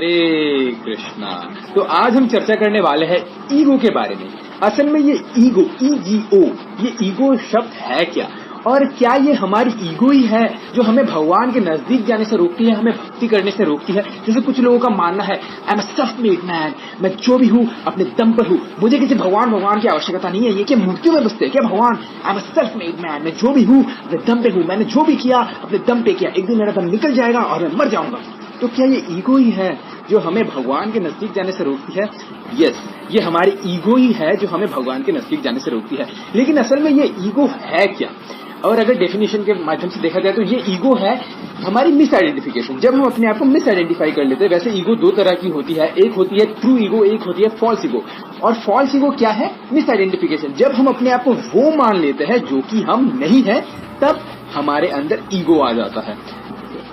हरे कृष्णा। तो आज हम चर्चा करने वाले हैं ईगो के बारे में। असल में ये ईगो, ईजीओ, ये ईगो शब्द है क्या, और क्या ये हमारी ईगो ही है जो हमें भगवान के नजदीक जाने से रोकती है, हमें भक्ति करने से रोकती है। जैसे कुछ लोगों का मानना है, I am a self made man, मैं जो भी हूँ अपने दम पर हूँ, मुझे किसी भगवान की आवश्यकता नहीं है। ये क्या मूर्तियों में बसते हैं क्या भगवान? आई am a self made man, मैं जो भी हूँ अपने दम पे हूँ, मैंने जो भी किया अपने दम पे किया, एक दिन मेरा दम निकल जाएगा और मैं मर जाऊंगा। तो क्या ये ईगो ही है जो हमें भगवान के नजदीक जाने से रोकती है? यस, ये हमारी ईगो ही है जो हमें भगवान के नजदीक जाने से रोकती है। लेकिन असल में ये ईगो है क्या? और अगर डेफिनेशन के माध्यम से देखा जाए तो ये ईगो है हमारी मिस आइडेंटिफिकेशन। जब हम अपने आप को मिस आइडेंटिफाई कर लेते हैं। वैसे ईगो दो तरह की होती है, एक होती है ट्रू ईगो, एक होती है फॉल्स ईगो। और फॉल्स ईगो क्या है? Miss identification. जब हम अपने आप को वो मान लेते हैं जो कि हम नहीं है, तब हमारे अंदर ईगो आ जाता है।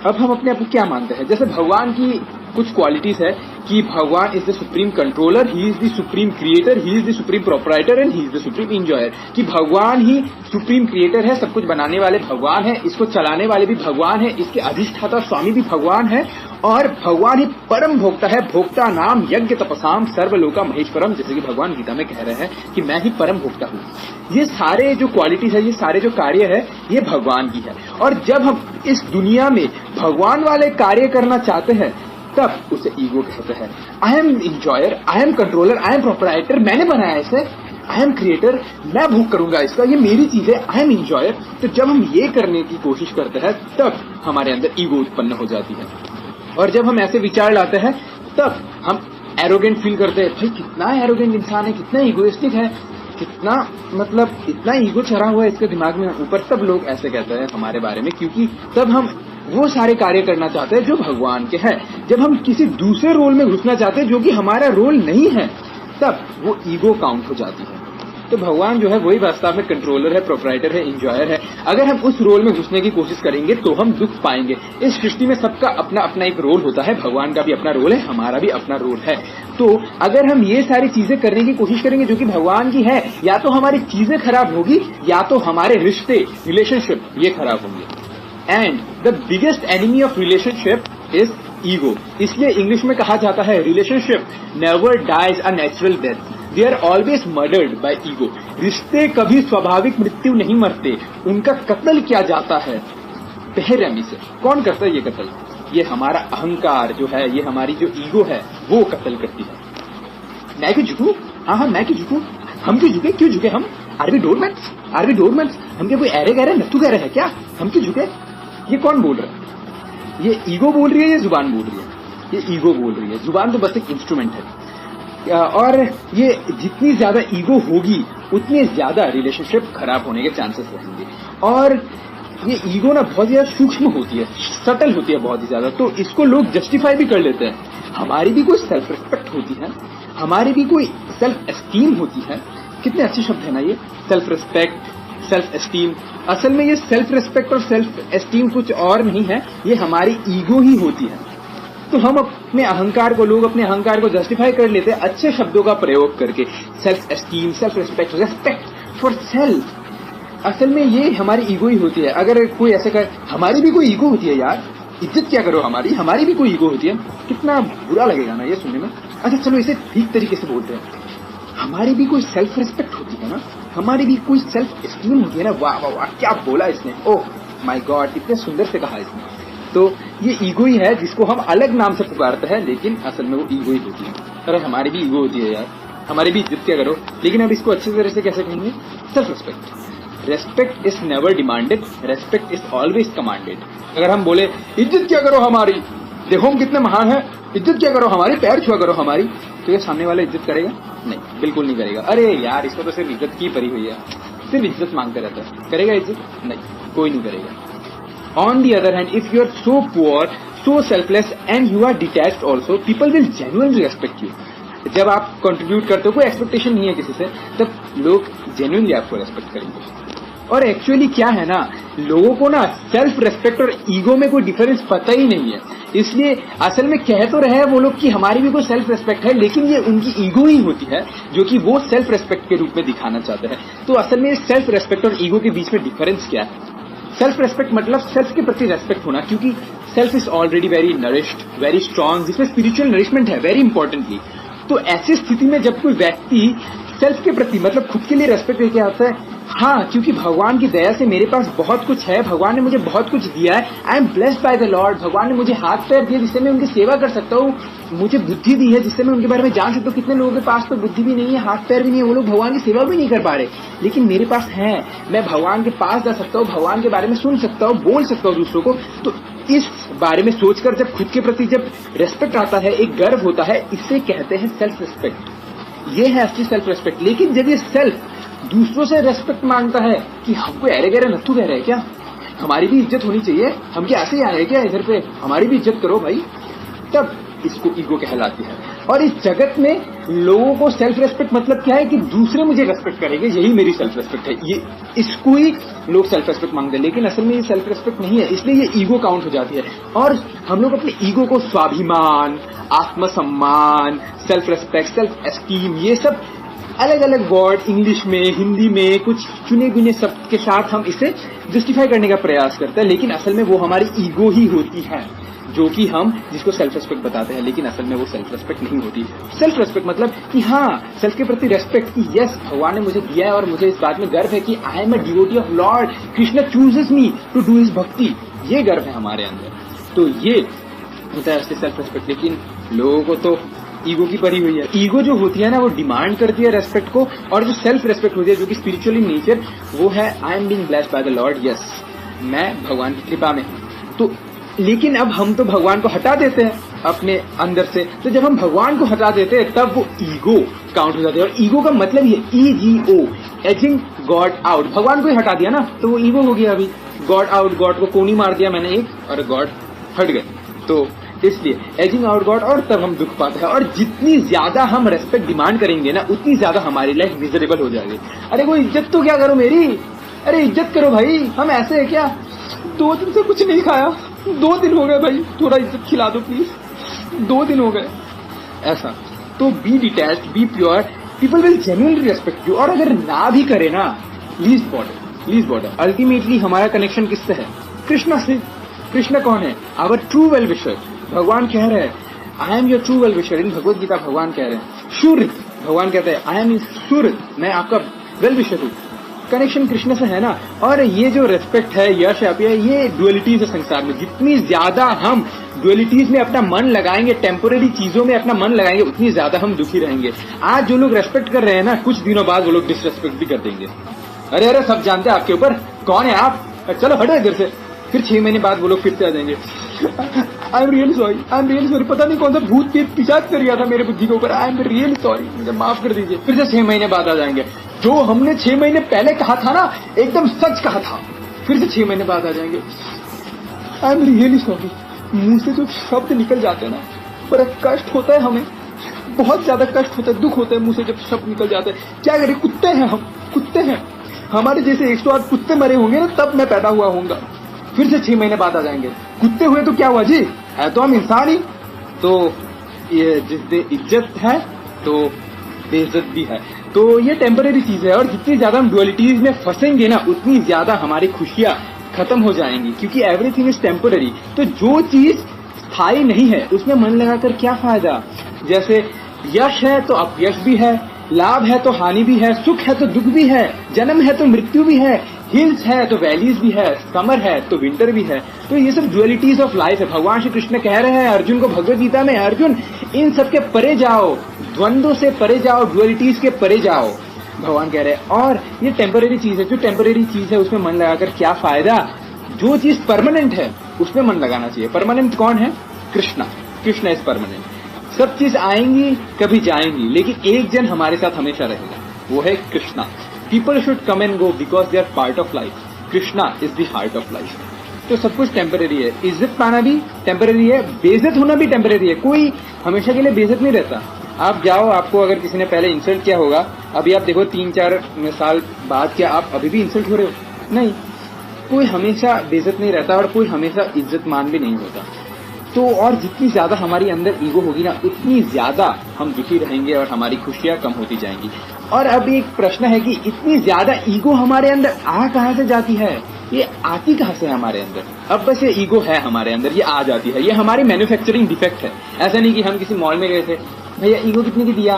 अब हम अपने आप को क्या मानते हैं? जैसे भगवान की कुछ क्वालिटीज है कि भगवान is the supreme controller, he is the supreme creator, he is the supreme proprietor and he is the supreme enjoyer. कि भगवान ही सुप्रीम क्रिएटर है, सब कुछ बनाने वाले भगवान है, इसको चलाने वाले भी भगवान है, इसके अधिष्ठाता स्वामी भी भगवान है, और भगवान ही परम भोक्ता है। भोक्ता नाम यज्ञ तपसाम सर्वलोका महेश्वरम, जैसे कि भगवान गीता में कह रहे हैं कि मैं ही परम भोक्ता हूँ। ये सारे जो क्वालिटीज है, ये सारे जो कार्य है, ये भगवान की है। और जब हम इस दुनिया में भगवान वाले कार्य करना चाहते हैं, तब उसे ईगो कहते हैं। I M enjoyer, I am controller, I am proprietor, मैंने बनाया इसे, आई एम क्रिएटर, मैं भोग करूंगा इसका, ये मेरी चीज है, आई एम इंजॉयर। तो जब हम ये करने की कोशिश करते हैं, तब हमारे अंदर ईगो उत्पन्न हो जाती है। और जब हम ऐसे विचार लाते हैं, तब हम एरोगेंट फील करते हैं। भाई कितना एरोगेंट इंसान है, कितना ईगोइस्टिक है, कितना मतलब इतना ईगो चढ़ा हुआ है इसके दिमाग में ऊपर। तब लोग ऐसे कहते हैं हमारे बारे में, क्योंकि तब हम वो सारे कार्य करना चाहते हैं जो भगवान के हैं। जब हम किसी दूसरे रोल में घुसना चाहते हैं जो कि हमारा रोल नहीं है, तब वो ईगो काउंट हो जाती है। तो भगवान जो है वही वास्तव में कंट्रोलर है, प्रोपराइटर है, इंजॉयर है। अगर हम उस रोल में घुसने की कोशिश करेंगे तो हम दुख पाएंगे। इस सृष्टि में सबका अपना अपना एक रोल होता है, भगवान का भी अपना रोल है, हमारा भी अपना रोल है। तो अगर हम ये सारी चीजें करने की कोशिश करेंगे जो कि भगवान की है, या तो हमारी चीजें खराब होगी, या तो हमारे रिश्ते, रिलेशनशिप ये खराब होंगे। And the biggest enemy of relationship is ego. इसलिए इंग्लिश में कहा जाता है, relationship never dies a natural death, they are always murdered by ego. रिश्ते कभी स्वाभाविक मृत्यु नहीं मरते, उनका कत्ल किया जाता है बेरहमी से। कौन करता है ये कत्ल? ये हमारा अहंकार जो है, ये हमारी जो ईगो है, वो कत्ल करती है। मैं क्यों झुकूं? हाँ, मैं क्यों झुकूं? हम क्यों झुके? क्यों झुके हम? Are we doormats? Are we doormats? हम क्या कोई ऐरे गह रहे, नत्थु गह रहे हैं क्या? हम क्यों झुके? ये कौन बोल रहा है? ये ईगो बोल रही है, ये जुबान बोल रही है? ये ईगो बोल रही है। जुबान तो बस एक इंस्ट्रूमेंट है। और ये जितनी ज्यादा ईगो होगी, उतनी ज्यादा रिलेशनशिप खराब होने के चांसेस रहेंगे। और ये ईगो ना बहुत ज्यादा सूक्ष्म होती है, सटल होती है बहुत ही ज्यादा। तो इसको लोग जस्टिफाई भी कर लेते हैं। हमारी भी कोई सेल्फ रिस्पेक्ट होती है, हमारी भी कोई सेल्फ एस्टीम होती है। कितने अच्छे शब्द है ना ये, सेल्फ रिस्पेक्ट, सेल्फ एस्टीम। असल में ये सेल्फ रिस्पेक्ट और सेल्फ एस्टीम कुछ और नहीं है, ये हमारी ईगो ही होती है। तो हम अपने अहंकार को, लोग अपने अहंकार को जस्टिफाई कर लेते हैं अच्छे शब्दों का प्रयोग करके। Self esteem, self respect, respect for self. असल में ये हमारी ईगो ही होती है। अगर कोई ऐसे कहे, हमारी भी कोई ईगो होती है यार, इज्जत क्या करो हमारी भी कोई ईगो होती है, कितना बुरा लगेगा ना ये सुनने में। अच्छा चलो इसे ठीक तरीके से बोलते हैं, हमारी भी कोई सेल्फ रिस्पेक्ट होती है ना, हमारी भी कोई सेल्फ एस्टीम होती है ना। वाह वाह वाह, क्या बोला इसने, ओह माय गॉड, इतने सुंदर से कहा इसने। तो ये ईगो ही है जिसको हम अलग नाम से पुकारते हैं, लेकिन असल में वो ईगो ही होती है। अरे हमारी भी ईगो होती है यार, हमारी भी इज्जत क्या करो। लेकिन अब इसको अच्छी तरह से कैसे कहेंगे? Self respect. Respect is never demanded, respect is always commanded. अगर हम बोले इज्जत क्या करो हमारी, देखो हम कितने महान हैं, इज्जत क्या करो हमारी, पैर छुआ करो हमारी, तो ये सामने वाला इज्जत करेगा? नहीं, बिल्कुल नहीं करेगा। अरे यार इसको तो सिर्फ इज्जत की परी हुई है, सिर्फ इज्जत मांगते रहता है, करेगा इज्जत? नहीं, कोई नहीं करेगा। On the other hand, if you are so poor, so selfless and you are detached also, people will genuinely respect you. जब आप कंट्रीब्यूट करते हो, कोई एक्सपेक्टेशन नहीं है किसी से, तब लोग जेन्युइनली आपको रेस्पेक्ट करेंगे। और एक्चुअली क्या है ना, लोगों को ना सेल्फ रेस्पेक्ट और ईगो में कोई डिफरेंस पता ही नहीं है। इसलिए असल में कह तो रहे हैं वो लोग कि हमारी भी कोई सेल्फ रेस्पेक्ट है, लेकिन ये उनकी ईगो ही होती है जो कि वो सेल्फ रेस्पेक्ट के रूप में दिखाना चाहते हैं। तो असल में सेल्फ रेस्पेक्ट और ईगो के बीच में डिफरेंस क्या है? सेल्फ रेस्पेक्ट मतलब सेल्फ के प्रति रेस्पेक्ट होना, क्योंकि self is already very nourished, very strong, जिसमें स्पिरिचुअल नरिशमेंट है वेरी इंपॉर्टेंटली। तो ऐसी स्थिति में जब कोई व्यक्ति सेल्फ के प्रति मतलब खुद के लिए रेस्पेक्ट लेके आता है, हाँ क्योंकि भगवान की दया से मेरे पास बहुत कुछ है, भगवान ने मुझे बहुत कुछ दिया है, I am blessed by the Lord, भगवान ने मुझे हाथ पैर दिए जिससे मैं उनकी सेवा कर सकता हूँ, मुझे बुद्धि दी है जिससे मैं उनके बारे में जान सकता हूँ। कितने लोगों के पास तो बुद्धि भी नहीं है, हाथ पैर भी नहीं है, वो लोग भगवान की सेवा भी नहीं कर पा रहे, लेकिन मेरे पास है, मैं भगवान के पास जा सकता हूँ, भगवान के बारे में सुन सकता हूँ, बोल सकता हूँ दूसरों को। तो इस बारे में सोचकर जब खुद के प्रति जब रेस्पेक्ट आता है, एक गर्व होता है, इसे कहते हैं सेल्फ रेस्पेक्ट। ये है असली सेल्फ रेस्पेक्ट। लेकिन जब ये सेल्फ दूसरों से रेस्पेक्ट मांगता है कि हमको अरे गहरे नत्थु कह रहे हैं क्या, हमारी भी इज्जत होनी चाहिए, हम क्या ऐसे ही आए हैं क्या इधर पे, हमारी भी इज्जत करो भाई, तब इसको ईगो कहलाती है। और इस जगत में लोगों को सेल्फ रेस्पेक्ट मतलब क्या है कि दूसरे मुझे रेस्पेक्ट करेंगे, यही मेरी सेल्फ रेस्पेक्ट है, ये इसको ही लोग सेल्फ रेस्पेक्ट मांगते हैं। लेकिन असल में ये सेल्फ रेस्पेक्ट नहीं है, इसलिए ये ईगो काउंट हो जाती है। और हम लोग अपने ईगो को स्वाभिमान, आत्मसम्मान, सेल्फ रेस्पेक्ट, सेल्फ एस्टीम, ये सब अलग अलग वर्ड इंग्लिश में, हिंदी में कुछ चुने गुने शब्द के साथ हम इसे जस्टिफाई करने का प्रयास करते हैं, लेकिन असल में वो हमारी ईगो ही होती है, जो कि हम जिसको सेल्फ रेस्पेक्ट बताते हैं, लेकिन असल में वो सेल्फ रेस्पेक्ट नहीं होती। सेल्फ रेस्पेक्ट मतलब कि हाँ, सेल्फ के प्रति रेस्पेक्ट कि यस भगवान ने मुझे दिया है और मुझे इस बात में गर्व है कि I am a devotee of Lord, Krishna chooses me to do his bhakti, ये गर्व है हमारे अंदर। तो ये होता है उससे सेल्फ रेस्पेक्ट। लेकिन लोगों को तो ईगो की परी हुई है। ईगो जो होती है ना, वो डिमांड करती है रेस्पेक्ट को, और जो सेल्फ रेस्पेक्ट होती है जो कि स्पिरिचुअली नेचर, वो है I am being blessed by the Lord, yes मैं भगवान की कृपा में। तो लेकिन अब हम तो भगवान को हटा देते हैं अपने अंदर से, तो जब हम भगवान को हटा देते हैं तब वो ईगो काउंट हो जाती है। और ईगो का मतलब ये EGO, एजिंग गॉड आउट, भगवान को ही हटा दिया ना तो वो ईगो हो गया। अभी गॉड आउट, गॉड को कोनी मार दिया मैंने एक, और गॉड हट गए, तो इसलिए एजिंग आउट गॉड, और तब हम दुख पाते हैं। और जितनी ज्यादा हम रेस्पेक्ट डिमांड करेंगे ना, उतनी ज्यादा हमारी लाइफ मिजरेबल हो जाएगी। अरे वो इज्जत तो क्या करो मेरी, अरे इज्जत करो भाई, हम ऐसे है क्या, 2 दिन से कुछ नहीं खाया, 2 दिन हो गए भाई, थोड़ा इज्जत खिला दो प्लीज, 2 दिन हो गए, ऐसा। तो be detached, be pure, people will genuinely respect you. और अगर ना भी करे ना, लीज बॉर्डर, अल्टीमेटली हमारा कनेक्शन किससे है, कृष्णा से। कृष्ण कौन है, आवर ट्रू वेल विशर। भगवान कह रहे हैं I am your true well wisher, in Bhagavad Gita भगवान कह रहे हैं। सूर्य, भगवान कहते हैं आई एम सूर्य, मैं आपका वेल विशर हूँ। कनेक्शन कृष्ण से है ना। और ये जो रेस्पेक्ट है, यश है, ये डुअलिटीज है संसार में। जितनी ज्यादा हम डुअलिटीज में अपना मन लगाएंगे, टेम्पोररी चीजों में अपना मन लगाएंगे, उतनी ज्यादा हम दुखी रहेंगे। आज जो लोग रेस्पेक्ट कर रहे हैं ना, कुछ दिनों बाद वो लोग डिसरेस्पेक्ट भी कर देंगे। अरे सब जानते हैं आपके ऊपर, कौन है आप, चलो हटो इधर से। फिर 6 महीने बाद वो लोग फिर से आ जाएंगे, आई एम रियली सॉरी, पता नहीं कौन सा भूत पिशाच कर गया था मेरे बुद्धि के ऊपर, आई एम रियली सॉरी, मुझे माफ कर दीजिए। फिर से 6 महीने बाद आ जाएंगे, जो हमने 6 महीने पहले कहा था ना, एकदम सच कहा था, फिर से 6 महीने बाद आ जाएंगे, आई एम रियली सॉरी। मुंह से जो शब्द निकल जाते हैं ना, बड़ा कष्ट होता है हमें, बहुत ज्यादा कष्ट होता है, दुख होता है मुंह से जब शब्द निकल जाते हैं। क्या करें, कुत्ते हैं हम, कुत्ते हैं, हमारे जैसे 108 कुत्ते मरे होंगे ना, तब मैं पैदा हुआ होऊंगा। फिर से 6 महीने बाद आ जाएंगे, कुत्ते हुए तो क्या हुआ जी, है तो हम इंसान ही। तो ये जिससे इज्जत है तो बेइज्जत भी है। तो ये टेम्पररी चीज है। और जितनी ज्यादा हम डुअलिटीज में फंसेंगे ना, उतनी ज्यादा हमारी खुशियां खत्म हो जाएंगी, क्योंकि एवरीथिंग इज टेम्पररी। तो जो चीज स्थायी नहीं है उसमें मन लगाकर क्या फायदा। जैसे यश है तो अपयश भी है, लाभ है तो हानि भी है, सुख है तो दुख भी है, जन्म है तो मृत्यु भी है, हिल्स है तो वैलीज भी है, समर है तो विंटर भी है। तो ये सब डुअलिटीज ऑफ लाइफ है। भगवान श्री कृष्ण कह रहे हैं अर्जुन को भगवत गीता में, अर्जुन इन सब के परे जाओ, द्वंद्व से परे जाओ, डुअलिटीज के परे जाओ, भगवान कह रहे हैं। और ये टेम्पररी चीज है, जो टेम्पररी चीज है उसमें मन लगाकर क्या फायदा। जो चीज परमानेंट है उसमें मन लगाना चाहिए। परमानेंट कौन है, कृष्णा, कृष्ण इज परमानेंट। सब चीज आएंगी कभी जाएंगी, लेकिन एक जन हमारे साथ हमेशा रहेगा, वो है Krishna. People should come and go because they are part of life, Krishna is the heart of life. तो सब कुछ टेम्पररी है, इज्जत पाना भी टेम्पररी है, बेइज्जत होना भी टेम्पररी है। कोई हमेशा के लिए बेइज्जत नहीं रहता। आप जाओ, आपको अगर किसी ने पहले इंसल्ट किया होगा, अभी आप देखो 3-4 साल बाद क्या आप अभी भी इंसल्ट हो रहे हो, नहीं। कोई हमेशा बेइज्जत नहीं रहता और कोई हमेशा इज्जतमान भी नहीं होता। तो और जितनी ज्यादा हमारी अंदर ईगो होगी ना, उतनी ज्यादा हम दुखी रहेंगे और हमारी खुशियां कम होती जाएंगी। और अब एक प्रश्न है कि इतनी ज्यादा ईगो हमारे अंदर आ कहां से जाती है। ये आती कहाँ से है हमारे अंदर? अब बस ये ईगो है हमारे अंदर, ये आ जाती है, ये हमारी मैन्युफैक्चरिंग डिफेक्ट है। ऐसा नहीं कि हम किसी मॉल में गए थे, भैया ईगो कितने की दिया,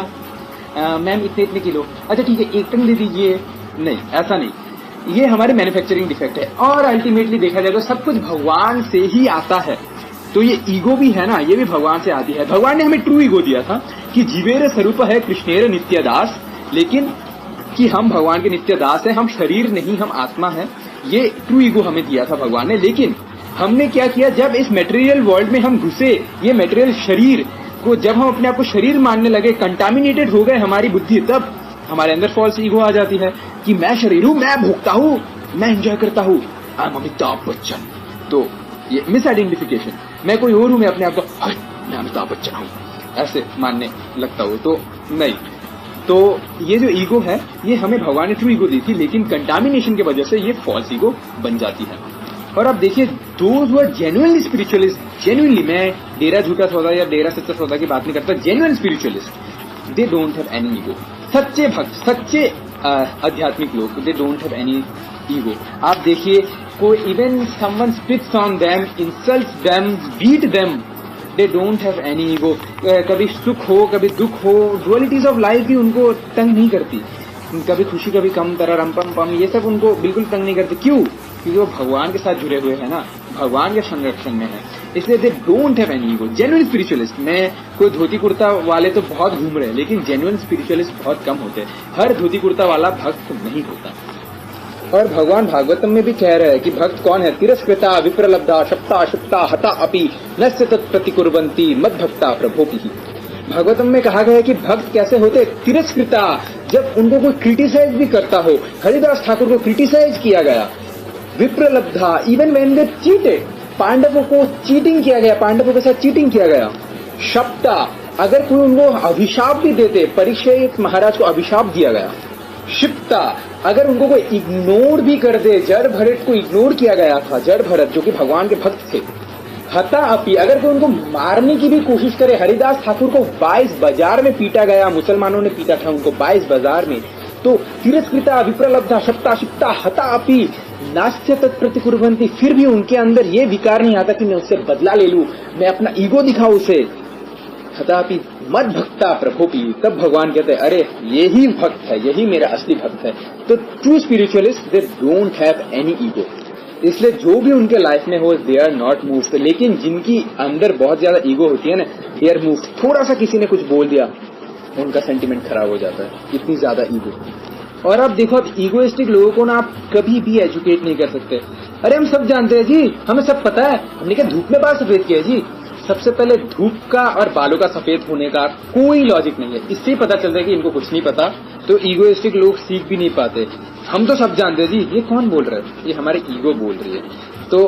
मैम इतने इतने किलो, अच्छा ठीक है 1 टन दे दीजिए, नहीं ऐसा नहीं, ये हमारी मैन्युफैक्चरिंग डिफेक्ट है। और अल्टीमेटली देखा जाए तो सब कुछ भगवान से ही आता है, तो ये ईगो भी है ना, ये भी भगवान से आती है। भगवान ने हमें ट्रू ईगो दिया था कि जीवेर स्वरूप है कृष्णेर नित्य दास, लेकिन कि हम भगवान के नित्य दास हैं, हम शरीर नहीं हम आत्मा है, ये ट्रू ईगो हमें दिया था भगवान ने। लेकिन हमने क्या किया, जब इस मटेरियल वर्ल्ड में हम घुसे, ये मटेरियल शरीर को जब हम अपने आप को शरीर मानने लगे, कंटामिनेटेड हो गए हमारी बुद्धि, तब हमारे अंदर फॉल्स ईगो आ जाती है कि मैं शरीर हूं, मैं भोगता हूं, मैं एंजॉय करता हूं, आई एम अमिताभ बच्चन। तो ये मिस आइडेंटिफिकेशन, मैं कोई और हूं, मैं अपने आप को मैं अमिताभ बच्चन हूं ऐसे मानने लगता हूं, तो नहीं। तो ये जो ईगो है ये हमें भगवान ने ट्रू ईगो दी थी, लेकिन कंटामिनेशन की वजह से ये फॉल्स ईगो बन जाती है। और अब देखिए, those who are genuinely spiritualist, genuinely, मैं डेरा झूठा सौदा या डेरा सच्चा सौदा की बात नहीं करता, genuine spiritualist, they don't have any ego. सच्चे भक्त, सच्चे आध्यात्मिक लोग, they don't have any ego. आप देखिए, कोई even someone spits on them, insults them, beat them, they don't have any ego. कभी सुख हो कभी दुख हो, डुअलिटीज ऑफ लाइफ भी उनको तंग नहीं करती, कभी खुशी कभी कम, तरह पम पम, ये सब उनको बिल्कुल तंग नहीं करती। क्यों? क्योंकि वो भगवान के साथ जुड़े हुए हैं ना, भगवान के संरक्षण में है, इसलिए दे don't have any ego. Genuine spiritualist में कोई धोती कुर्ता वाले तो बहुत घूम रहे हैं, लेकिन जेन्युइन स्पिरिचुअलिस्ट बहुत कम होते हैं। हर धोती कुर्ता वाला भक्त नहीं होता। और भगवान भागवतम में भी कह रहे हैं कि भक्त कौन है, तिरस्कृता विप्रलब्धा शप्ता शुप्ता हता अपि नस्य तत्प्रतिकुर्वन्ति मद्भक्ता प्रभोपि। भागवतम में कहा गया है कि भक्त कैसे होते, तिरस्कृता, जब उनको कोई क्रिटिसाइज भी करता हो, हरिदास ठाकुर को क्रिटिसाइज किया गया, विप्रलब्धा, इवन व्हेन दे चीटेड, पांडवों को चीटिंग किया गया, पांडवों के साथ चीटिंग किया गया, शप्ता, अगर कोई उनको अभिशाप भी देते, परीक्षित महाराज को अभिशाप दिया गया, क्षिप्ता, अगर उनको कोई इग्नोर भी कर दे, जड़ भरत को इग्नोर किया गया था, जड़ भरत जो कि भगवान के भक्त थे, हता अपी, अगर कोई उनको मारने की भी कोशिश करे, हरिदास ठाकुर को 22 बाजार में पीटा गया, मुसलमानों ने पीटा था उनको 22 बाजार में, तो तिरस्कृता विप्रलब्धा शप्ता शिप्ता हता अपी नास्य तत्प्रतिकुर्वन्ति, फिर भी उनके अंदर ये विकार नहीं आता कि मैं उससे बदला ले लूं, मैं अपना ईगो दिखाऊं उसे, हतापि मद भक्ता प्रभोपि, तब भगवान कहते हैं अरे यही भक्त है, यही मेरा असली भक्त है। तो true spiritualist they don't have any ego, इसलिए जो भी उनके लाइफ में हो दे आर नॉट मूव्ड। लेकिन जिनकी अंदर बहुत ज्यादा ईगो होती है ना, दे आर मूव्ड, थोड़ा सा किसी ने कुछ बोल दिया उनका सेंटिमेंट खराब हो जाता है, इतनी ज्यादा ईगो। और अब देखो, अब ईगोइस्टिक लोगों को ना आप कभी भी एजुकेट नहीं कर सकते। अरे हम सब जानते हैं जी, हमें सब पता है, हमने क्या धूप में बाल सफेद किया जी। सबसे पहले धूप का और बालों का सफेद होने का कोई लॉजिक नहीं है, इससे ही पता चलता है कि इनको कुछ नहीं पता, तो ईगोइस्टिक लोग सीख भी नहीं पाते। हम तो सब जानते हैं जी, ये कौन बोल रहा है, ये हमारी ईगो बोल रही है। तो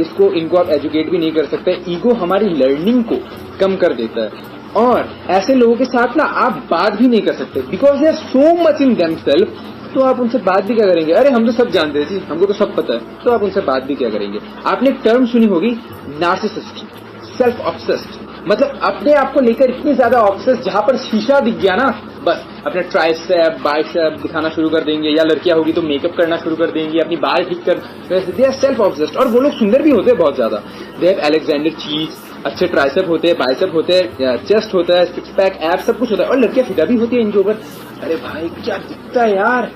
इसको इनको आप एजुकेट भी नहीं कर सकते। ईगो हमारी लर्निंग को कम कर देता है, और ऐसे लोगों के साथ ना आप बात भी नहीं कर सकते, because they are so much in themselves. तो आप उनसे बात भी क्या करेंगे, अरे हम तो सब जानते हैं जी, हमको तो सब पता है, तो आप उनसे बात भी क्या करेंगे। आपने एक टर्म सुनी होगी, नार्सिसिस्ट, सेल्फ ऑब्सेस्ड, मतलब अपने आप को लेकर इतनी ज्यादा ऑब्सेस्ड, जहां पर शीशा दिख गया ना बस अपने ट्राइसेप बाइसेप दिखाना शुरू कर देंगे, या लड़कियां होगी तो मेकअप करना शुरू कर देंगी, अपनी बाल ठीक कर, दे आर सेल्फ ऑब्सेस्ड। और वो लोग सुंदर भी होते हैं बहुत ज्यादा, दे हैव अलेक्जेंडर चीज, अच्छे ट्राइसेप होते हैं, बाइसेप होते हैं, चेस्ट होता है, सिक्स पैक, एप सब कुछ होता है, और लड़कियां फिदा भी होती है इनके ऊपर। अरे भाई क्या दिखता है यार,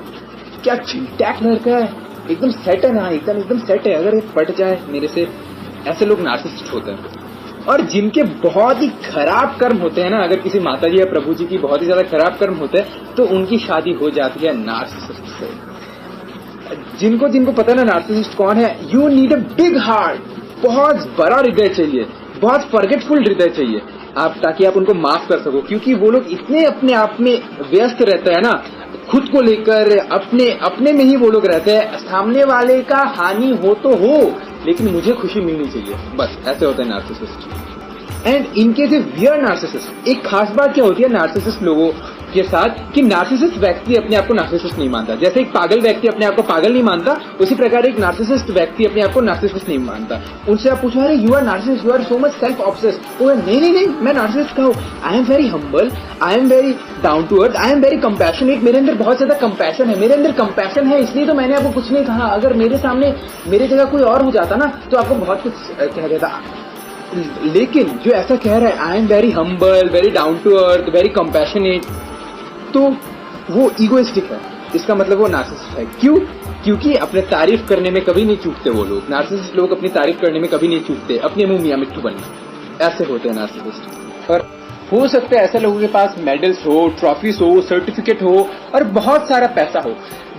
क्या चिंटैक लड़का है, एकदम सेट है ना, एकदम सेट है, अगर ये पट जाए मेरे से। ऐसे लोग नार्सिसिस्ट होते हैं। और जिनके बहुत ही खराब कर्म होते हैं ना, अगर किसी माता जी या प्रभु जी की बहुत ही ज्यादा खराब कर्म होते हैं, तो उनकी शादी हो जाती है नार्सिसिस्ट से। जिनको पता है ना नार्सिसिस्ट कौन है, you need a big heart, बहुत बड़ा हृदय चाहिए, बहुत फॉरगेटफुल हृदय चाहिए आप, ताकि आप उनको माफ कर सको। क्योंकि वो लोग इतने अपने आप में व्यस्त रहते हैं ना, खुद को लेकर अपने में ही वो लोग रहते हैं, सामने वाले का हानि हो तो हो, लेकिन मुझे खुशी मिलनी चाहिए, बस ऐसे होते हैं नार्सिसिस्ट। एंड इनके वी आर नार्सिसिस्ट। एक खास बात क्या होती है नार्सिसिस्ट लोगों के साथ कि नार्सिसिस्ट व्यक्ति अपने आप को नार्सिसिस्ट नहीं मानता। जैसे एक पागल व्यक्ति अपने आप को पागल नहीं मानता, उसी प्रकार एक नार्सिसिस्ट व्यक्ति अपने आप को नार्सिसिस्ट नहीं मानता। उनसे आप पूछो, अरे you are narcissist, you are so much self obsessed. वो नहीं, मैं नार्सिसिस्ट का हूँ। I am very humble, I am very down to earth, I am very compassionate. मेरे अंदर बहुत ज्यादा कंपैशन है, मेरे अंदर कंपैशन है, इसलिए तो मैंने आपको कुछ नहीं कहा। अगर मेरे सामने मेरे जगह कोई और हो जाता ना तो आपको बहुत कुछ कह देता। लेकिन जो ऐसा कह रहा है, I am very humble, very down to earth, very compassionate, तो वो ईगोइस्टिक है। इसका मतलब वो नार्सिसिस्ट है। क्यों? क्योंकि अपने तारीफ करने में कभी नहीं चूकते वो लोग। नार्सिसिस्ट लोग अपनी तारीफ करने में कभी नहीं चूकते, अपने मुंह मियां मिट्ठू बनने ऐसे होते हैं नार्सिसिस्ट। और हो सकता है ऐसे लोगों के पास मेडल्स हो, ट्रॉफीज हो, सर्टिफिकेट हो और बहुत सारा पैसा हो,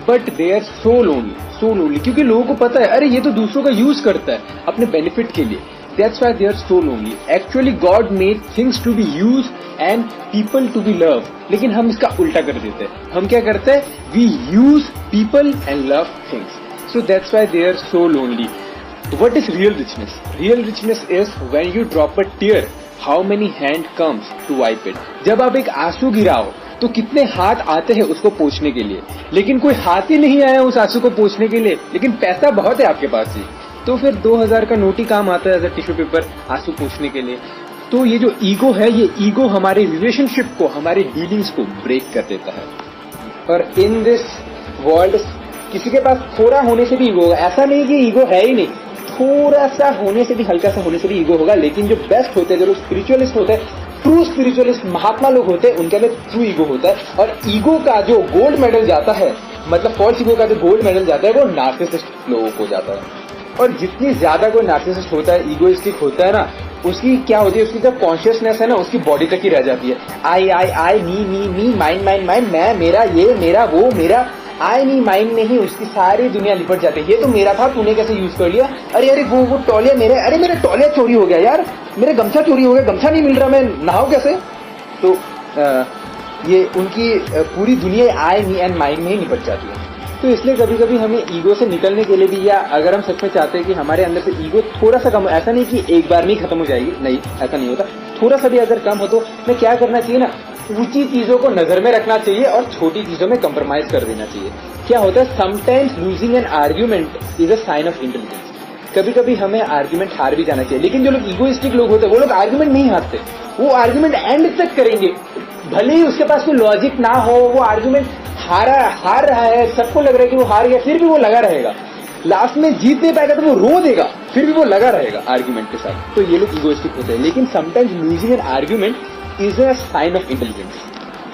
but they are so lonely, क्योंकि लोगों को पता है अरे ये तो दूसरों का यूज करता है अपने बेनिफिट के लिए। That's why they are so lonely. Actually, God made things to be used and people to be loved. लेकिन हम इसका उल्टा कर देते हैं। हम क्या करते हैं? We use people and love things. So that's why they are so lonely. What is real richness? Real richness is when you drop a tear, how many hand comes to wipe it? जब आप एक आंसू गिराओ तो कितने हाथ आते हैं उसको पोंछने के लिए, लेकिन कोई हाथ ही नहीं आया उस आंसू को पोंछने के लिए, लेकिन पैसा बहुत है आपके पास ही, तो फिर 2000 का नोट ही काम आता है एज अ टिश्यू पेपर आंसू पोंछने के लिए। तो ये जो ईगो है, ये ईगो हमारे रिलेशनशिप को, हमारे डीलिंग्स को ब्रेक कर देता है। और इन दिस वर्ल्ड किसी के पास थोड़ा होने से भी ईगो होगा। ऐसा नहीं कि ईगो है ही नहीं, थोड़ा सा होने से भी, हल्का सा होने से भी ईगो होगा। लेकिन जो बेस्ट होते हैं, जो लोग स्पिरिचुअलिस्ट होते हैं, ट्रू स्पिरिचुअलिस्ट महात्मा लोग होते हैं, उनके अंदर ट्रू ईगो होता है। और ईगो का जो गोल्ड मेडल जाता है, मतलब फॉल्स ईगो का जो गोल्ड मेडल जाता है, वो नार्सिसिस्ट लोगों को जाता है। और जितनी ज्यादा कोई नार्सिसिस्ट होता है, ईगोइस्टिक होता है ना, उसकी क्या होती है, उसकी जब कॉन्शियसनेस है ना, उसकी बॉडी तक ही रह जाती है। आई मी माइंड, मैं, मेरा, ये मेरा, वो मेरा, आई नहीं माइंड नहीं, उसकी सारी दुनिया लिपट जाती है। ये तो मेरा था, तूने कैसे यूज कर लिया, अरे वो टॉलिया मेरा, अरे मेरा टॉलिया चोरी हो गया यार, मेरा गमछा चोरी हो गया, गमछा नहीं मिल रहा, मैं नहाऊं कैसे। तो ये उनकी पूरी दुनिया आई मी एंड माइंड में ही निपट जाती है। तो इसलिए कभी कभी हमें ईगो से निकलने के लिए भी, या अगर हम सच में चाहते हैं कि हमारे अंदर से ईगो थोड़ा सा कम, ऐसा नहीं कि एक बार में ही खत्म हो जाएगी, नहीं ऐसा नहीं होता, थोड़ा सा भी अगर कम हो तो हमें क्या करना चाहिए ना, ऊंची चीजों को नजर में रखना चाहिए और छोटी चीजों में कंप्रोमाइज कर देना चाहिए। क्या होता है, sometimes losing an argument is a sign of intelligence. कभी कभी हमें आर्ग्यूमेंट हार भी जाना चाहिए। लेकिन जो लोग ईगोइस्टिक लोग होते हैं, वो लोग आर्ग्यूमेंट नहीं हारते, वो आर्ग्यूमेंट एंड तक करेंगे, भले ही उसके पास कोई लॉजिक ना हो, वो आर्ग्यूमेंट हार रहा है, सबको लग रहा है कि वो हार गया, फिर भी वो लगा रहेगा, लास्ट में जीत नहीं पाएगा तो वो रो देगा, फिर भी वो लगा रहेगा आर्ग्यूमेंट के साथ। तो ये लोग ईगोइस्टिक होते हैं। लेकिन sometimes losing an argument is a sign of intelligence.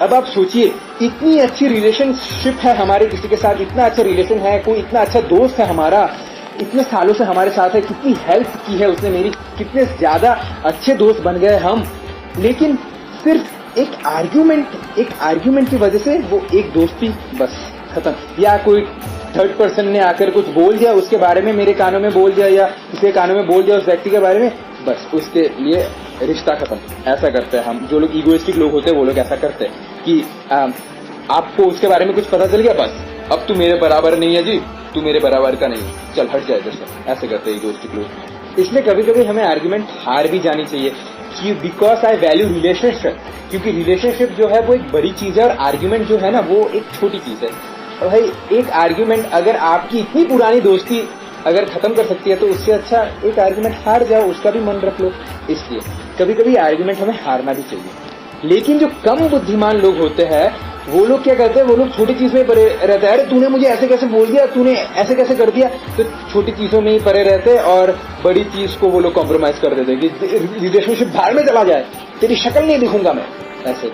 अब आप सोचिए, इतनी अच्छी रिलेशनशिप है हमारे किसी के साथ, इतना अच्छा रिलेशन है, कोई इतना अच्छा दोस्त है हमारा, इतने सालों से हमारे साथ है, कितनी हेल्प की है उसने मेरी, कितने ज्यादा अच्छे दोस्त बन गए हम, लेकिन सिर्फ एक आर्ग्यूमेंट की वजह से वो एक दोस्ती बस खत्म। या कोई थर्ड पर्सन ने आकर कुछ बोल दिया उसके बारे में, मेरे कानों में बोल दिया या उसके कानों में बोल दिया उस व्यक्ति के बारे में, बस उसके लिए रिश्ता खत्म। ऐसा करते हैं हम, जो लोग ईगोइस्टिक लोग होते हैं वो लोग ऐसा करते हैं कि आपको उसके बारे में कुछ पता चल गया, बस अब तू मेरे बराबर नहीं है जी, तू मेरे बराबर का नहीं, चल हट जाए जैसे, ऐसे करते हैं ईगोइस्टिक लोग। इसलिए कभी कभी हमें आर्ग्यूमेंट हार भी जानी चाहिए कि बिकॉज आई वैल्यू रिलेशनशिप, क्योंकि रिलेशनशिप जो है वो एक बड़ी चीज है और आर्ग्यूमेंट जो है ना वो एक छोटी चीज है। और भाई एक आर्ग्यूमेंट अगर आपकी इतनी पुरानी दोस्ती अगर खत्म कर सकती है तो उससे अच्छा एक आर्ग्यूमेंट हार जाओ, उसका भी मन रख लो। इसलिए कभी कभी आर्ग्यूमेंट हमें हारना भी चाहिए। लेकिन जो कम बुद्धिमान लोग होते हैं वो लोग क्या करते हैं, वो लोग छोटी चीज में परे रहते हैं, अरे तूने मुझे ऐसे कैसे बोल दिया, तूने ऐसे कैसे कर दिया, तो छोटी चीजों में ही परे रहते हैं और बड़ी चीज को वो लोग कॉम्प्रोमाइज कर देते हैं कि रिलेशनशिप भाड़ में चला जाए, तेरी शक्ल नहीं दिखूंगा मैं ऐसे।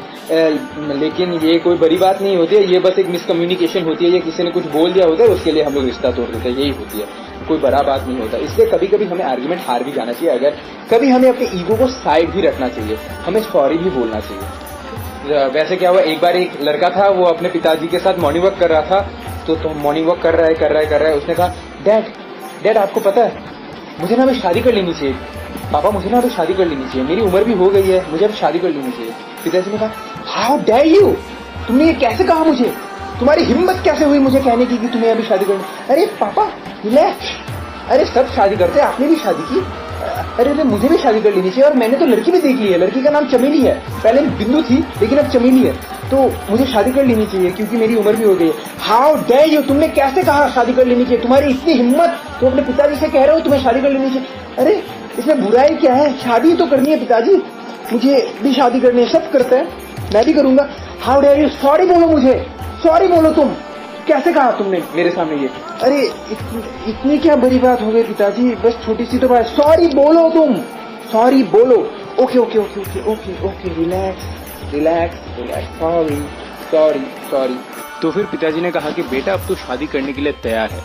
लेकिन ये कोई बड़ी बात नहीं होती है, ये बस एक मिसकम्युनिकेशन होती है, या किसी ने कुछ बोल दिया होता है उसके लिए हम लोग रिश्ता तोड़ देते हैं, यही होती है, कोई बड़ा बात नहीं होता। इसलिए कभी कभी हमें आर्ग्यूमेंट हार भी जाना चाहिए, अगर कभी हमें अपने ईगो को साइड भी रखना चाहिए, हमें सॉरी भी बोलना चाहिए। वैसे क्या हुआ, एक बार एक लड़का था, वो अपने पिताजी के साथ मॉर्निंग वॉक कर रहा था, तो मॉर्निंग वॉक कर रहा है, उसने कहा डैड आपको पता है मुझे ना अभी शादी कर लेनी चाहिए, पापा मुझे ना अभी शादी कर लेनी चाहिए, मेरी उम्र भी हो गई है, मुझे अभी शादी कर लेनी चाहिए। पिताजी ने कहा हाउ डेयर यू, तुमने ये कैसे कहा मुझे, तुम्हारी हिम्मत कैसे हुई मुझे कहने की कि तुम्हें अभी शादी करनी। अरे पापा रिलैक्स, अरे सब शादी करते हैं, आपने भी शादी की, अरे मुझे भी शादी कर लेनी चाहिए, और मैंने तो लड़की भी देख ली है, लड़की का नाम चमेली है, पहले बिंदु थी लेकिन अब चमेली है। तो मुझे शादी कर लेनी चाहिए क्योंकि मेरी उम्र भी हो गई है। हाउ डेयर यू, तुमने कैसे कहा शादी कर लेनी चाहिए? तुम्हारी इतनी हिम्मत, तुम अपने पिताजी से कह रहे हो तुम्हें शादी कर लेनी चाहिए? अरे इसमें बुराई क्या है? शादी तो करनी है पिताजी, मुझे भी शादी करनी है, सब करते हैं, मैं भी करूंगा। हाउ डेयर यू, सॉरी बोलो मुझे, सॉरी बोलो। तुम कैसे कहा तुमने मेरे सामने ये? अरे इतनी क्या बड़ी बात हो गई पिताजी, बस छोटी सी तो बात। सॉरी बोलो, तुम सॉरी बोलो। Okay okay okay okay okay okay, relax relax relax, sorry sorry sorry. तो फिर पिताजी ने कहा कि बेटा अब तू शादी करने के लिए तैयार है,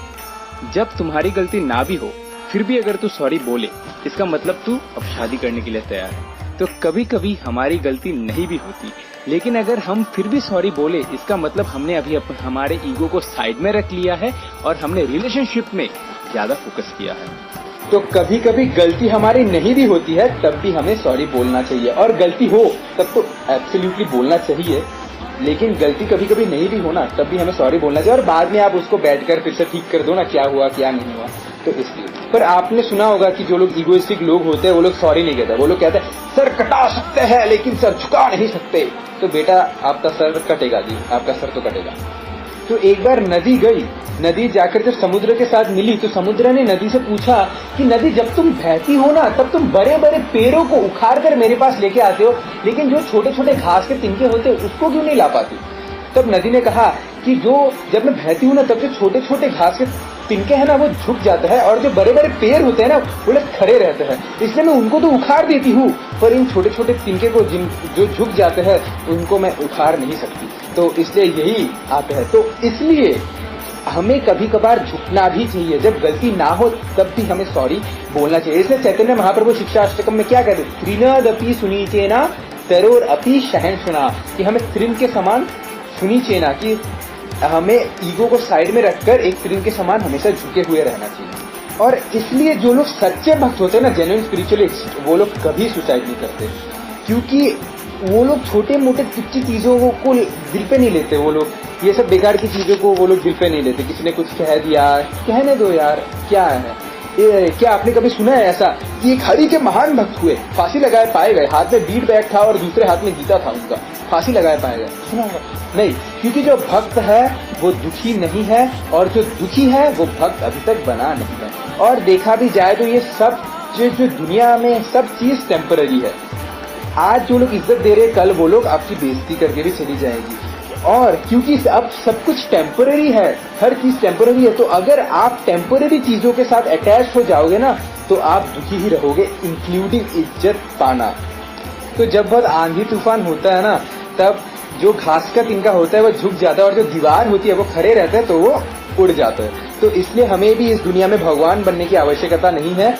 जब तुम्हारी गलती ना भी हो फिर भी अगर तू सॉरी बोले इसका मतलब तू अब शादी करने के लिए तैयार है। तो कभी कभी हमारी गलती नहीं भी होती, लेकिन अगर हम फिर भी सॉरी बोले इसका मतलब हमने अभी हमारे ईगो को साइड में रख लिया है और हमने रिलेशनशिप में ज्यादा फोकस किया है। तो कभी कभी गलती हमारी नहीं भी होती है तब भी हमें सॉरी बोलना चाहिए, और गलती हो तब तो एब्सोल्युटली बोलना चाहिए, लेकिन गलती कभी कभी नहीं भी होना तब भी हमें सॉरी बोलना चाहिए, और बाद में आप उसको बैठकर फिर से ठीक कर दो ना क्या हुआ क्या नहीं हुआ। तो इसलिए पर आपने सुना होगा कि जो लोग इगोइस्टिक लोग होते हैं वो लोग सॉरी नहीं कहते, वो लोग कहते हैं सर कटा सकते हैं लेकिन सर झुका नहीं सकते। तो बेटा आपका सर कटेगा जी, आपका सर तो कटेगा। तो एक बार नदी गई, नदी जाकर जब समुद्र के साथ मिली तो समुद्र ने नदी से पूछा कि नदी जब तुम बहती हो ना तब तुम बड़े बड़े पेड़ों को उखाड़ कर मेरे पास लेके आते हो, लेकिन जो छोटे छोटे घास के तिनके होते हैं उसको क्यों नहीं ला पाती? तब नदी ने कहा कि जब मैं बहती हूँ ना तब जो छोटे छोटे घास के तिनके हैं ना वो झुक जाते हैं, और जो बड़े बड़े पेड़ होते हैं ना वो लोग खड़े रहते हैं, इसलिए मैं उनको तो उखाड़ देती हूँ, पर इन छोटे छोटे तिनके को जो झुक जाते हैं उनको मैं उखाड़ नहीं सकती। तो इसलिए यही आते हैं। तो इसलिए हमें कभी कभार झुकना भी चाहिए, जब गलती ना हो तब भी हमें सॉरी बोलना चाहिए। इसलिए चैतन्य महाप्रभु शिक्षा अष्टकम में क्या कहते हैं, त्रिनदपि सुनीचेना तरोर अपि शहंसुना, कि हमें तृण के समान सुनीचेना, कि हमें ईगो को साइड में रखकर एक तृण के समान हमेशा झुके हुए रहना चाहिए। और इसलिए जो लोग सच्चे भक्त होते हैं ना, जेन्युइन स्पिरिचुअलिस्ट, वो लोग कभी सुसाइड नहीं करते, क्योंकि वो लोग छोटे मोटे तुच्छ चीजों को दिल पे नहीं लेते। वो लोग ये सब बेकार की चीजों को वो लोग दिल पे नहीं लेते। किसी ने कुछ कह दिया, कहने दो यार, क्या है क्या आपने कभी सुना है ऐसा कि एक हरि के महान भक्त हुए, फांसी लगाए पाए गए, हाथ में बीट बैग था और दूसरे हाथ में गीता था उनका, फांसी लगाए पाए गए? सुना होगा? नहीं, क्योंकि जो भक्त है वो दुखी नहीं है, और जो दुखी है वो भक्त अभी तक बना नहीं है। और देखा भी जाए तो ये सब जो दुनिया में सब चीज टेम्पररी है। आज जो लोग इज्जत दे रहे हैं कल वो लोग आपकी बेइज्जती करके भी चली जाएगी, और क्योंकि अब सब कुछ टेम्पररी है, हर चीज टेम्पररी है, तो अगर आप टेम्पररी चीजों के साथ अटैच हो जाओगे ना तो आप दुखी ही रहोगे, इंक्लूडिंग इज्जत पाना। तो जब बहुत आंधी तूफान होता है ना तब जो घास का तिनका होता है वो झुक जाता है, और जो दीवार होती है वो खड़े रहते हैं तो वो उड़ जाता है। तो इसलिए हमें भी इस दुनिया में भगवान बनने की आवश्यकता नहीं है।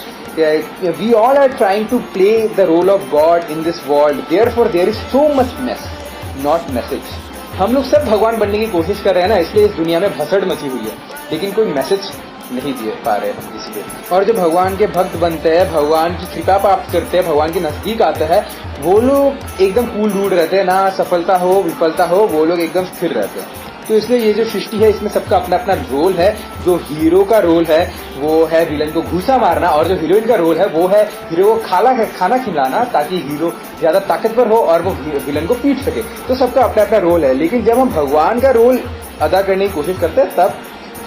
We all are trying to play the role of God in this world. Therefore, there is so much mess, not message. हम लोग सब भगवान बनने की कोशिश कर रहे हैं ना, इसलिए इस दुनिया में भसड़ मची हुई है, लेकिन कोई मैसेज नहीं दे पा रहे हम इसलिए। और जो भगवान के भक्त बनते हैं, भगवान की कृपा प्राप्त करते हैं, भगवान के नजदीक आते हैं, वो लोग एकदम कूल रूड रहते हैं, ना सफलता हो विफलता हो वो लोग एकदम स्थिर रहते हैं। तो इसलिए ये जो सृष्टि है इसमें सबका अपना अपना रोल है। जो हीरो का रोल है वो है विलन को घूसा मारना, और जो हीरोइन का रोल है वो है हीरो को खाना खिलाना ताकि हीरो ज्यादा ताकतवर हो और वो विलन को पीट सके। तो सबका अपना अपना रोल है, लेकिन जब हम भगवान का रोल अदा करने की कोशिश करते हैं तब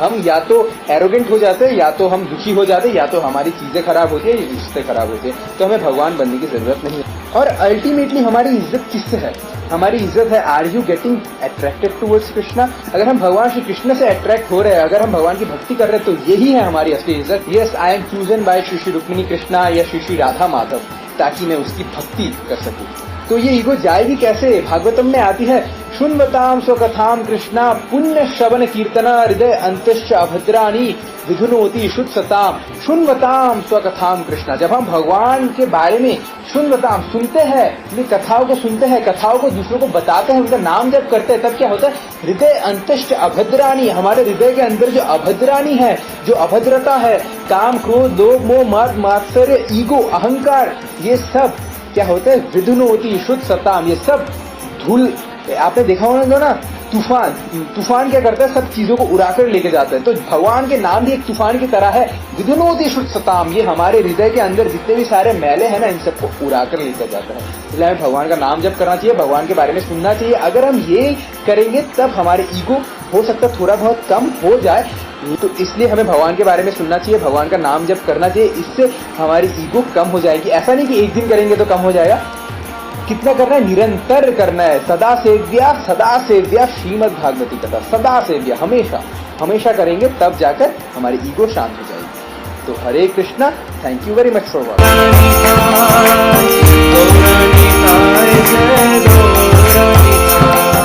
हम या तो एरोगेंट हो जाते हैं, या तो हम दुखी हो जाते हैं, या तो हमारी चीजें खराब होती है, रिश्ते खराब होते हैं। तो हमें भगवान बनने की जरूरत नहीं है। और अल्टीमेटली हमारी इज्जत किससे है? हमारी इज्जत है, are you getting attracted towards Krishna? अगर हम भगवान श्री कृष्ण से अट्रैक्ट हो रहे हैं, अगर हम भगवान की भक्ति कर रहे हैं, तो यही है हमारी असली इज्जत। Yes, I am chosen bye Shri Shri Rukmini Krishna या श्री श्री राधा माधव, ताकि मैं उसकी भक्ति कर सकूं। तो ये ईगो जाएगी कैसे? भागवतम में आती है, शुण्वताम स्वकथाम कृष्णा पुण्य श्रवण कीर्तना हृदय अंतश्च अभद्राणी विधुनोति शुद्ध सताम। शुण्वताम स्वकथाम कृष्णा, जब हम भगवान के बारे में शुण्वताम सुनते हैं, कथाओं को सुनते हैं, कथाओं को दूसरों को बताते हैं, उनका नाम जब करते हैं, तब क्या होता है? हृदय अंतश्च अभद्राणी, हमारे हृदय के अंदर जो अभद्राणी है, जो अभद्रता है, काम क्रोध लोभ मोह मद मात्सर्य ईगो अहंकार, ये सब क्या होता है? विधुनोति शुद्ध सताम, ये सब धूल। आपने देखा होगा ना तूफान क्या करता है, सब चीजों को उड़ाकर लेके जाता है। तो भगवान के नाम भी एक तूफान की तरह है। विधुनोति सताम, ये हमारे हृदय के अंदर जितने भी सारे मैले हैं ना, इन सबको उड़ाकर लेकर जाता है। इसलिए हमें भगवान का नाम जप करना चाहिए, भगवान के बारे में सुनना चाहिए। अगर हम ये करेंगे तब हमारे ईगो हो सकता है थोड़ा बहुत कम हो जाए। तो इसलिए हमें भगवान के बारे में सुनना चाहिए, भगवान का नाम जप करना चाहिए। इससे हमारी ईगो कम हो जाएगी। ऐसा नहीं कि एक दिन करेंगे तो कम हो जाएगा। कितना करना है, निरंतर करना है। सदा सेव्या श्रीमद् भागवती कथा, सदा सेव्या, हमेशा करेंगे, तब जाकर हमारी ईगो शांत हो जाएगी। तो Hare Krishna, thank you very much for watching.